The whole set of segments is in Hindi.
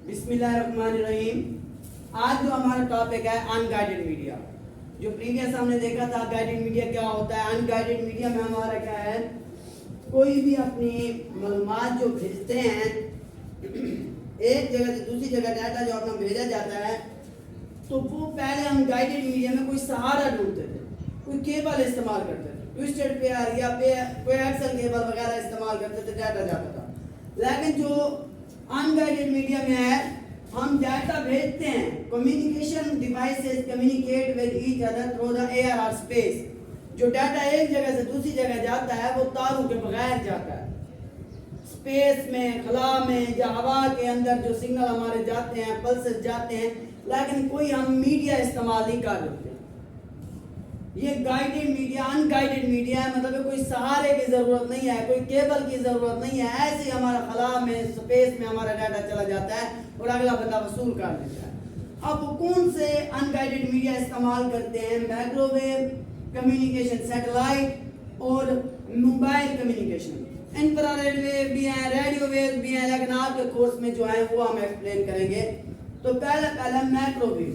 बिस्मिल्लाहिर्रहमानिर्रहीम। आज जो हमारा टॉपिक है अनगाइडेड मीडिया। जो प्रीवियस हमने देखा था गाइडेड मीडिया क्या होता है। अनगाइडेड मीडिया में हमारा क्या है, कोई भी अपनी मालूमात जो भेजते हैं एक जगह से दूसरी जगह, डाटा जो अपना भेजा जाता है, तो वो पहले हम गाइडेड मीडिया में कोई सहारा ढूंढते थे, कोई केबल इस्तेमाल करते थे, ट्विस्टेड पेयर या कोई एक्सल केबल वगैरह इस्तेमाल करते थे, डाटा जाता था। लेकिन जो अनगाइडेड मीडिया में है, हम डाटा भेजते हैं, communication devices communicate with each other through the air और स्पेस। जो डाटा एक जगह से दूसरी जगह जाता है वो तारों के बगैर जाता है। स्पेस में, खला में या हवा के अंदर जो सिग्नल हमारे जाते हैं, पल्सेस जाते हैं, लेकिन कोई हम मीडिया इस्तेमाल नहीं कर रहे। ये गाइडेड मीडिया अनगाइडेड मीडिया है, मतलब कोई सहारे की जरूरत नहीं है, कोई केबल की जरूरत नहीं है। ऐसे ही हमारा खला में, स्पेस में हमारा डाटा चला जाता है और अगला बंदा वसूल कर लेता है। अब कौन से अनगाइडेड मीडिया इस्तेमाल करते हैं? माइक्रोवेव कम्युनिकेशन, सैटेलाइट और मोबाइल कम्युनिकेशन। इंफ्रारेड वेव भी हैं, रेडियो वेव भी हैं, लेकिन आपके कोर्स में जो है वो हम एक्सप्लेन करेंगे। तो पहला माइक्रोवेव।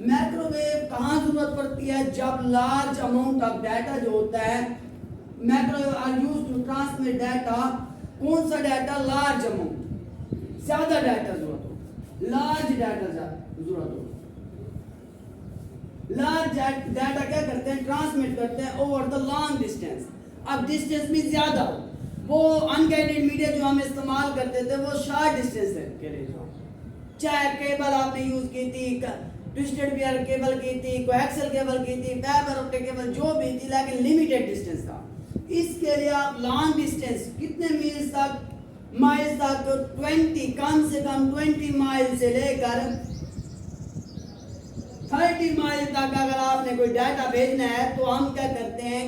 माइक्रोवेव कहाँ जरूरत पड़ती है? जब लार्ज अमाउंट ऑफ डाटा जो होता है, microwave are used to transmit data. कौन सा डाटा? लार्ज अमाउंट, ज्यादा डाटा जरूरत हो, लार्ज डाटा जरूरत हो। लार्ज डाटा क्या करते हैं? ट्रांसमिट करते हैं ओवर द लॉन्ग डिस्टेंस। अब डिस्टेंस भी ज्यादा हो। वो अनगाइडेड मीडिया जो हम इस्तेमाल करते थे वो शॉर्ट डिस्टेंस के लिए था। चाहे केबल आपने यूज की थी, ट्विस्टेड पेयर केबल की थी, कोएक्सियल केबल की थी, फाइबर ऑप्टिक केबल जो भी थी, लेकिन लिमिटेड डिस्टेंस था। इसके लिए आप लॉन्ग डिस्टेंस कितने मील तक, माइल्स तक, तो 20, कम से कम 20 माइल से लेकर 30 माइल तक अगर आपने कोई डाटा भेजना है तो हम क्या करते हैं,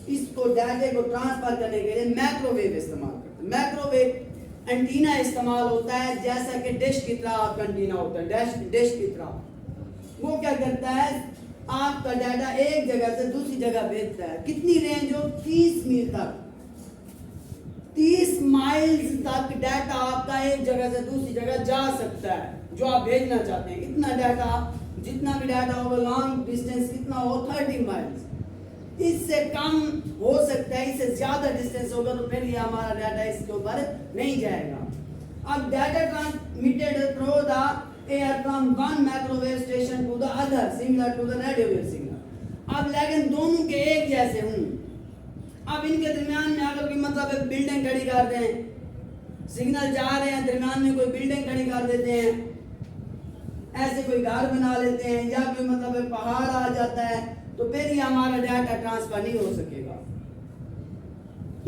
इसको डाटे को ट्रांसफर करने के लिए माइक्रोवेव इस्तेमाल करते हैं। माइक्रोवेव एंटीना इस्तेमाल होता है, जैसा कि डिश की तरह आपका एंटीना होता है, डिश की तरह। वो क्या करता है, आपका डाटा एक जगह से दूसरी जगह भेजता है। कितनी रेंज हो? 30 मील तक, 30 माइल्स तक डाटा आपका एक जगह से दूसरी जगह जा सकता है जो आप भेजना चाहते हैं। इतना डाटा, जितना भी डाटा होगा, लॉन्ग डिस्टेंस कितना हो? 30 माइल्स। इससे कम हो सकता है, इससे ज्यादा डिस्टेंस होगा तो फिर ये हमारा डाटा इसके ऊपर नहीं जाएगा। अब data transmitted through the air from one microwave station to the other similar to the radio wave signal. अब लेकिन दोनों के एक जैसे हों। अब इनके दरमियान में अगर कोई मतलब एक बिल्डिंग खड़ी कर दें, सिग्नल जा रहे हैं, दरमियान में कोई बिल्डिंग खड़ी कर देते हैं, ऐसे कोई घर बना लेते हैं, या कोई मतलब एक पहाड़ आ जाता है, तो फिर ये हमारा डाटा ट्रांसफर नहीं हो सकेगा।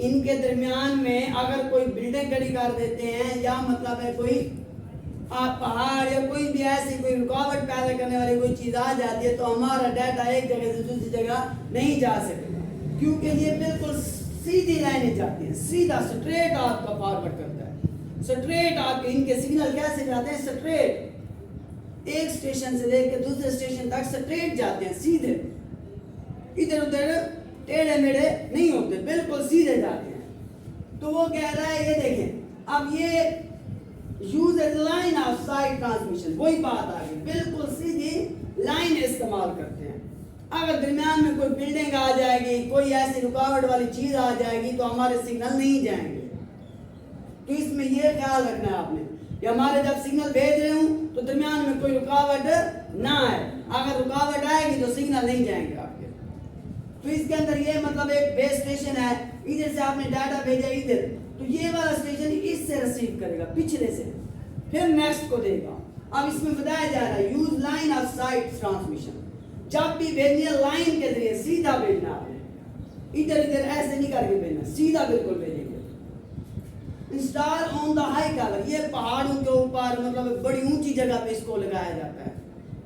इनके दरमियान में अगर कोई बिल्डिंग खड़ी कर देते हैं, या मतलब है कोई आप पहाड़ या कोई भी ऐसी कोई रुकावट पैदा करने वाली कोई चीज आ जाती है, तो हमारा डाटा एक जगह से दूसरी जगह नहीं जा सकेगा, क्योंकि ये बिल्कुल सीधी लाइनें जाती हैं, सीधा स्ट्रेट आपका फॉरवर्ड करता है। स्ट्रेट आपके इनके सिग्नल कैसे जाते हैं? स्ट्रेट, एक स्टेशन से लेकर दूसरे स्टेशन तक स्ट्रेट जाते हैं, सीधे, इधर उधर टेढ़े मेढ़े नहीं होते, बिल्कुल सीधे जाते हैं। तो वो कह रहा है, ये देखें, अब ये use as line of sight transmission, वही बात आ गई, बिल्कुल सीधी लाइन इस्तेमाल करते हैं। अगर दरमियान में कोई बिल्डिंग आ जाएगी, कोई ऐसी रुकावट वाली चीज आ जाएगी, तो हमारे सिग्नल नहीं जाएंगे। तो इसमें यह ख्याल रखना है आपने कि हमारे जब सिग्नल भेज रहे हूं तो दरमियान में कोई रुकावट ना आए। अगर रुकावट आएगी तो सिग्नल नहीं जाएंगे आपके। तो इसके अंदर ये मतलब एक बेस स्टेशन है, इधर से आपने डाटा भेजा इधर, तो ये वाला स्टेशन इससे रिसीव करेगा, पिछले से, फिर नेक्स्ट को देगा। अब इसमें बताया जा रहा है use line of sight transmission. जब भी भेजनी है लाइन के जरिए, सीधा भेजना आपने, इधर इधर ऐसे नहीं करके भेजना, सीधा बिल्कुल भेजेंगे। Install on the high tower, ये पहाड़ों के ऊपर मतलब बड़ी ऊंची जगह पे इसको लगाया जाता है।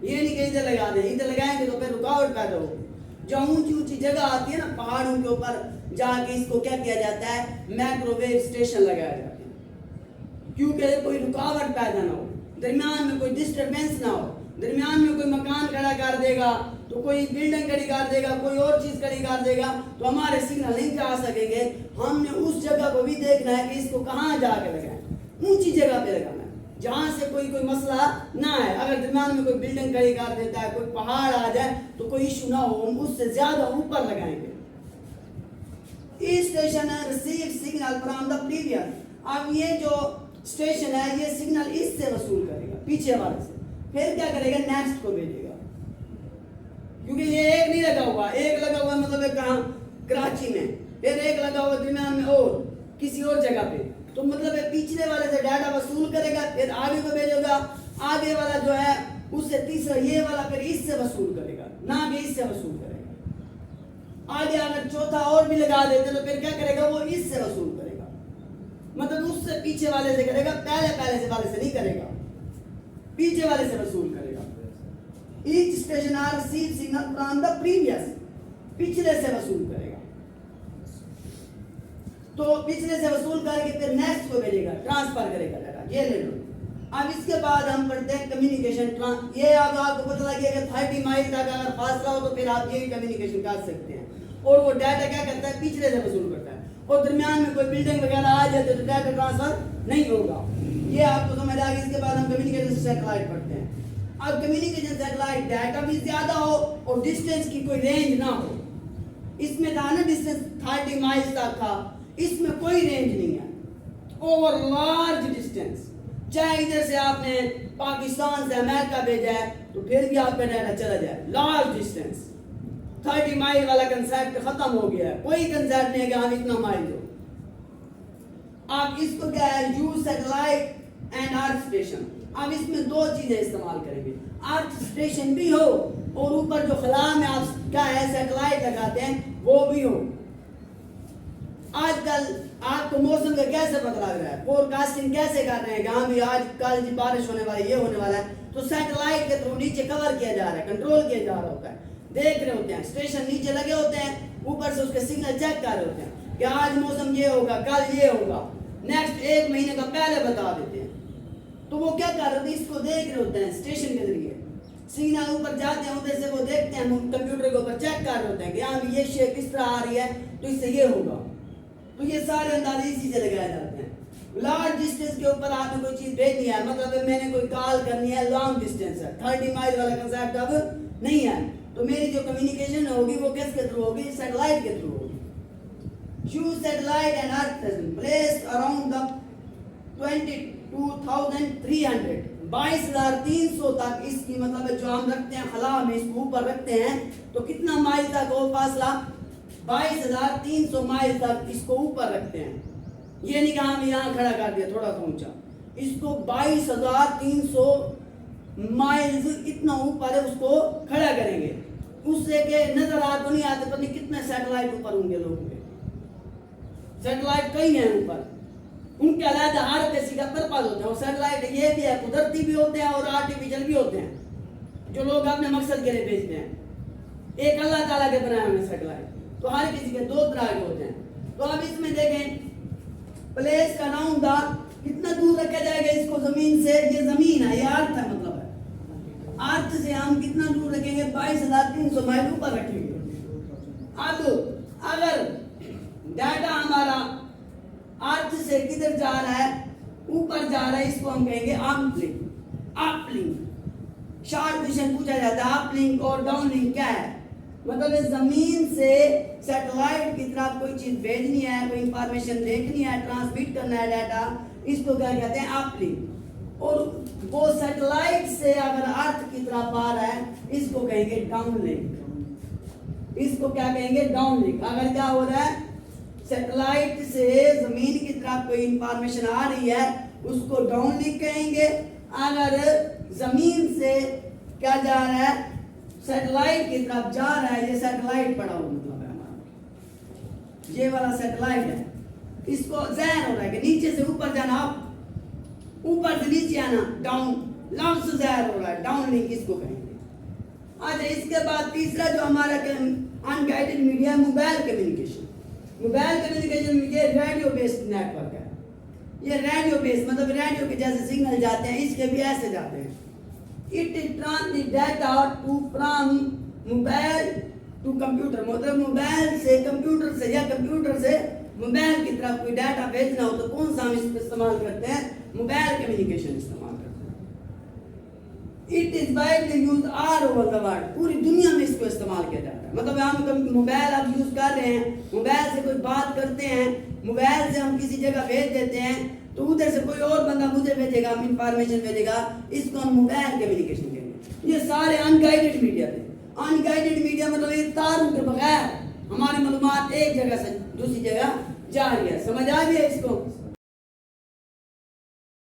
ये नहीं कि इधर लगा दें, इधर लगाएंगे तो फिर रुकावट पैदा होगी। जहाँ ऊंची ऊंची जगह आती है ना पहाड़ों के ऊपर, जाके इसको क्या किया जाता है? माइक्रोवेव स्टेशन लगाया जाता है, क्योंकि कोई रुकावट पैदा ना हो, दरमियान में कोई डिस्टरबेंस ना हो। दरमियान में कोई मकान खड़ा कर देगा, तो कोई बिल्डिंग खड़ी कर देगा, कोई और चीज खड़ी कर देगा, तो हमारे सिग्नल नहीं जा सकेंगे। हमने उस जगह को भी देखना है कि इसको कहाँ जाके लगाएं, ऊंची जगह पे लगाना है। जहां से कोई मसला ना है। अगर दरमियान में कोई बिल्डिंग खड़ी कर देता है, कोई पहाड़ आ जाए तो कोई इशू ना हो, हम उससे ज्यादा ऊपर लगाएंगे। इस स्टेशन है receive signal from the previous. अब ये जो स्टेशन है ये सिग्नल इससे वसूल करेगा, पीछे वाले से, फिर क्या करेगा, नेक्स्ट को भेजेगा। क्योंकि ये एक नहीं लगा हुआ, एक लगा हुआ मतलब कहाँ, कराची में, फिर एक लगा हुआ दरमियान में और किसी और जगह पे, तो मतलब पिछले वाले से डाटा वसूल करेगा, फिर आगे को भेजेगा, आगे वाला जो है उससे तीसरा ये वाला फिर इससे वसूल करेगा, ना कि इससे वसूल करेगा। आगे अगर चौथा और भी लगा देते तो फिर क्या करेगा, वो इससे वसूल करेगा, मतलब उससे पीछे वाले से करेगा, पहले से वाले से नहीं करेगा, पीछे वाले से वसूल करेगा। Each station are receive signal from the previous, पिछले से वसूल करेगा। तो पिछले से वसूल करके फिर नेक्स्ट को भेजेगा, ट्रांसफर करेगा डाटा। ये ले लो। अब इसके बाद हम पढ़ते हैं कम्युनिकेशन। ये अब आपको पता लगे कि 30 माइल तक अगर फासला हो तो फिर आप ये कम्युनिकेशन कर सकते हैं। और वो डाटा क्या करता है, पिछले से वसूल करता है। और दरमियान में कोई बिल्डिंग वगैरह आ जाए तो डाटा ट्रांसफर नहीं होगा। ये आपको समझ आ गया। इसके बाद हम कम्युनिकेशन सैटेलाइट पढ़ते हैं। अब कम्युनिकेशन सैटेलाइट डाटा भी ज्यादा हो और डिस्टेंस की कोई रेंज ना हो। इसमें था ना डिस्टेंस 30 माइल्स तक था, इसमें कोई रेंज नहीं है। ओवर लार्ज डिस्टेंस, चाहे इधर से आपने पाकिस्तान से अमेरिका भेजा है तो फिर भी आपका डाटा चला जाए। लार्ज डिस्टेंस 30 माइल वाला कंसेप्ट खत्म हो गया है, कोई कंसेप्ट नहीं है कि हम इतना माइल दो। आप इसको क्या है, use satellite and earth station. अब इसमें दो चीजें इस्तेमाल करेंगे, अर्थ स्टेशन भी हो और ऊपर जो खला में आप क्या है सैटेलाइट लगाते हैं वो भी हो। आजकल आपको मौसम का कैसे पता लग रहा है, फोरकास्टिंग कैसे कर रहे हैं कि हाँ भी आज कल बारिश होने वाली, ये होने वाला है, तो सैटेलाइट के थ्रू नीचे कवर किया जा रहा है, कंट्रोल किया जा रहा होता है। देख रहे होते हैं, स्टेशन नीचे लगे होते हैं, ऊपर से उसके सिग्नल चेक कर रहे होते हैं कि आज मौसम ये होगा, कल ये होगा, नेक्स्ट 1 महीने का पहले बता देते हैं। तो वो क्या कर रहे होते हैं, इसको देख रहे होते हैं स्टेशन के जरिए। सिग्नल ऊपर जाते हैं, उधर से वो देखते हैं, कंप्यूटर के ऊपर चेक कर रहे होते हैं कि हाँ ये शेप इस तरह आ रही है तो इससे ये होगा। तो ये सारे अंदाजे इसी से लगाए जाते हैं। लार्ज डिस्टेंस के ऊपर आपने कोई चीज भेजनी है, मतलब मैंने कोई कॉल करनी है, लॉन्ग डिस्टेंस है, 30 माइल वाला कंसेप्ट अब नहीं है, तो मेरी जो कम्युनिकेशन होगी वो किसके थ्रू होगी, सैटेलाइट के थ्रू होगी। Use satellite and earth placed around the 22,300 22,300 तक इसकी मतलब जो हम रखते हैं खला में, इसको ऊपर रखते हैं तो कितना माइल तक हो फासला, 22,300 माइल तक इसको ऊपर रखते हैं। ये नहीं कहा हम यहाँ खड़ा कर दिया थोड़ा सा ऊंचा, इसको 22,300 माइल्स इतना ऊपर है उसको खड़ा करेंगे। उससे के नजर आपको नहीं आते पता नहीं कितने सैटेलाइट ऊपर होंगे लोगों के, सैटेलाइट कई हैं ऊपर, उनके अलग हर किसी का पर्पज होता है। और सैटेलाइट ये भी है, कुदरती भी होते हैं और आर्टिफिशियल भी होते हैं जो लोग अपने मकसद के लिए भेजते हैं। एक अल्लाह ताला के बनाए हुए सैटेलाइट, तो हर किसी के 2 तरह के होते हैं। तो अब इसमें देखें प्लेस का नाम था, कितना दूर रखा जाएगा इसको जमीन से, ये जमीन है, ये अर्थ है, मतलब है अर्थ से हम कितना दूर रखेंगे, 22,300 माइल ऊपर रखेंगे। अब अगर डाटा हमारा अर्थ से किधर जा रहा है, ऊपर जा रहा है, इसको हम कहेंगे अपलिंक। अपलिंक शॉर्ट क्वेश्चन पूछा जाता है, अपलिंक और डाउनलिंक क्या है, मतलब जमीन से सैटेलाइट की तरफ कोई चीज भेजनी है, कोई इंफॉर्मेशन देखनी है, ट्रांसमिट करना है डाटा, इसको क्या कहते हैं, अपलिंक। और वो सैटेलाइट से अगर अर्थ की तरफ आ रहा है इसको कहेंगे डाउनलिंक। इसको क्या कहेंगे, डाउनलिंक। अगर क्या हो रहा है, सैटेलाइट से जमीन की तरफ कोई इंफॉर्मेशन आ रही है उसको डाउनलिंक कहेंगे। अगर जमीन से क्या जा रहा है, सैटेलाइट की तरफ जा रहा है, ये सैटेलाइट पड़ा हुआ मतलब है हमारा, ये वाला सैटेलाइट है, इसको ज़हन हो रहा है कि नीचे से ऊपर जाना, ऊपर से नीचे आना, डाउन, लफ्ज़ ज़हन हो रहा है, डाउनलिंक इसको कहेंगे। अच्छा, इसके बाद तीसरा जो हमारा unguided media, mobile communication. Mobile communication में ये रेडियो बेस्ड नेटवर्क है, ये रेडियो बेस्ड मतलब रेडियो के जैसे सिग्नल जाते हैं, इसके भी ऐसे जाते हैं। It transmits data to from mobile to computer, मतलब मोबाइल से कंप्यूटर से या कंप्यूटर से मोबाइल की तरफ कोई डाटा भेजना हो तो कौन सा हम इसको इस्तेमाल करते हैं, मोबाइल कम्युनिकेशन इस्तेमाल is widely used all over the world, पूरी दुनिया में इसको इस्तेमाल किया जाता है। मतलब हम कभी मोबाइल आप यूज कर रहे हैं, मोबाइल से कोई बात करते हैं, मोबाइल से हम किसी जगह भेज देते हैं, तो उधर से कोई और बंदा मुझे भेजेगा, इंफॉर्मेशन भेजेगा, इसको हम मोबाइल कम्युनिकेशन कहेंगे। ये सारे अनगाइडेड मीडिया थे। अनगाइडेड मीडिया मतलब ये तारों के बगैर हमारी मालूमात एक जगह से दूसरी जगह जा रही है। समझ आ गया इसको?